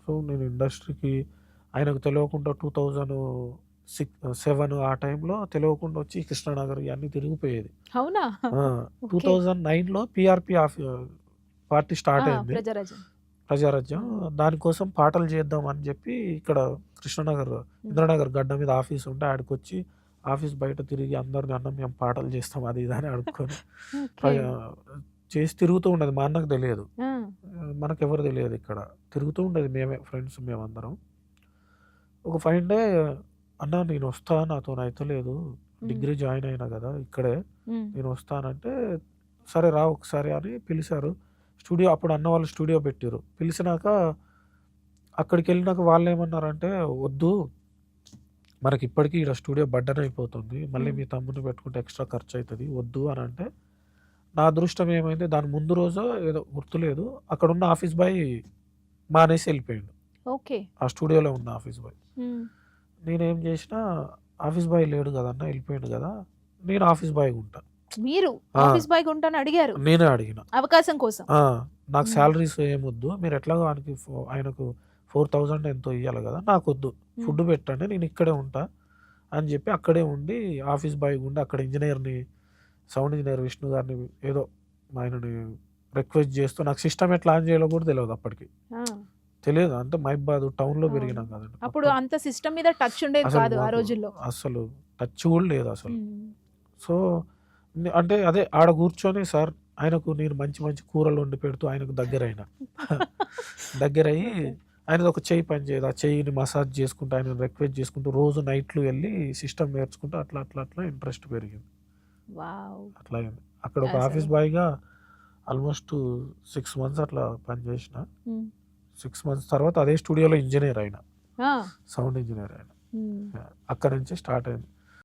So, నేను ఇండస్ట్రీకి ఆయనకు తెలియకుండా 2007 ఆ టైంలో తెలియకుండా వచ్చి కృష్ణానగర్ ఇయన్నీ తిరిగిపోయేది. అవునా? ఆ! ఓకే. 2009లో పీఆర్‌పీ పార్టీ ఆ! స్టార్ట్ అయింది. ప్రజారాజ్యం. ప్రజారాజ్యం. హ్మ్. దానికోసం పాటలు చేద్దాం అని చెప్పి ఇక్కడ కృష్ణానగర్, హ్మ్. ఇందిరానగర్ గడ్డ మీద ఆఫీస్ ఉంటే ఆడికొచ్చి ఆఫీస్ బయట తిరిగి అందరిని అన్న మేము పాటలు చేస్తాం అది ఇది అని అడుక్కొని ఓకే. ప్రజా చేసి తిరుగుతూ ఉండేది. మా అన్నకు తెలియదు. ఆ! మనకెవరు తెలియదు ఇక్కడ. తిరుగుతూ ఉండేది మేమే ఫ్రెండ్స్ మేమందరం. ఒక ఫైన్ డే "అన్న నేనొస్తా నాతోనైతలేదు. హ్మ్. డిగ్రీ జాయిన్ అయినా గదా! ఇక్కడే. హ్మ్. నేనొస్తానంటే" సరే రా ఒకసారి అని పిలిచారు. స్టూడియో అప్పుడు అన్న వాళ్ళు స్టూడియో పెట్టిర్రు. పిలిచినాక అక్కడికెళ్ళినాక వాళ్ళేమన్నారంటే, "వద్దు మనకిప్పటికి ఈడ స్టూడియో బర్డెన్ అయిపోతుంది. మళ్ళీ హ్మ్. మీ తమ్ముడిని పెట్టుకుంటే ఎక్స్‌ట్రా ఖర్చయితది. వద్దు" అనంటే, నా అదృష్టం ఏమైంది దాని ముందు రోజో ఏదో గుర్తులేదు. అక్కడున్న ఆఫీస్ బాయ్ మానేసి ఎళ్ళిపోయిండు. ఓకే. ఆ స్టూడియోలో ఉన్న ఆఫీస్ బాయ్. హ్మ్. నేనేం జేసినా, ఆఫీస్ బాయ్ లేడు గదన్నా! ఎళ్ళిపోయిండు గదా! నేను ఆఫీస్ బాయ్‌గుంటా. మీరు ఆ! ఆఫీస్ బాయ్‌గా ఉంటానని అడిగారు. నేనే అడిగిన. అవకాశం కోసం. ఆ! నాకు హ్మ్. సాలరీస్ ఏమొద్దు. మీరెట్లాగో ఆయనకు 4000 ఎంతో ఇయ్యాలి గదా! నాకొద్దు. హ్మ్. ఫుడ్ పెట్టండి. నేనిక్కడే ఉంటా అని జెప్పి అక్కడే ఉండి ఆఫీస్ బాయ్‌గుండి అక్కడ ఇంజినీర్‌ని, సౌండ్ ఇంజినీర్ విష్ణు గారిని ఏదో ఆయనని రిక్వెస్ట్ జేస్తూ నాకు సిస్టమ్ ఎట్లా ఆన్ జేయాలో గూడా తెలవదు అప్పటికి. ఆ! తెలియదు. అంటే మహిబాద్ టౌన్‌లో అవును. పెరిగినాం గదండీ అప్పుడు మొత్తం. అంత సిస్టమ్ మీద టచ్ ఉండేది అసలు కాదు ఆ మాకు రోజుల్లో. అస్సలు టచ్ గూడా లేదసలు. హ్మ్. సో, అంటే అదే ఆడ కూర్చొని సార్ ఆయనకు నేను మంచి మంచి కూరలు వండి పెడుతూ ఆయనకు దగ్గరైనా. దగ్గరయ్యి ఓకే. ఆయనది ఒక చెయ్యి పనిచేయదు. ఆ చెయ్యిని మసాజ్ చేసుకుంటూ, ఆయనని రిక్వెస్ట్ చేసుకుంటూ రోజు నైట్‌లు ఎళ్లి సిస్టమ్ నేర్చుకుంటూ అట్లా అట్లా అట్లా ఇంట్రెస్ట్ పెరిగింది. వావ్! అట్లా అయింది. అక్కడ ఒక అసలు. ఆఫీస్ బాయ్‌గా ఆల్‌మోస్ట్ 6 మంత్స్ అట్లా పనిచేసిన. హ్మ్. 6 మంత్స్ తర్వాత అదే స్టూడియోలో ఇంజినీర్ అయినా. ఆ! సౌండ్ ఇంజినీర్ అయినా. హ్మ్. అక్కడి నుంచి స్టార్ట్ అయింది.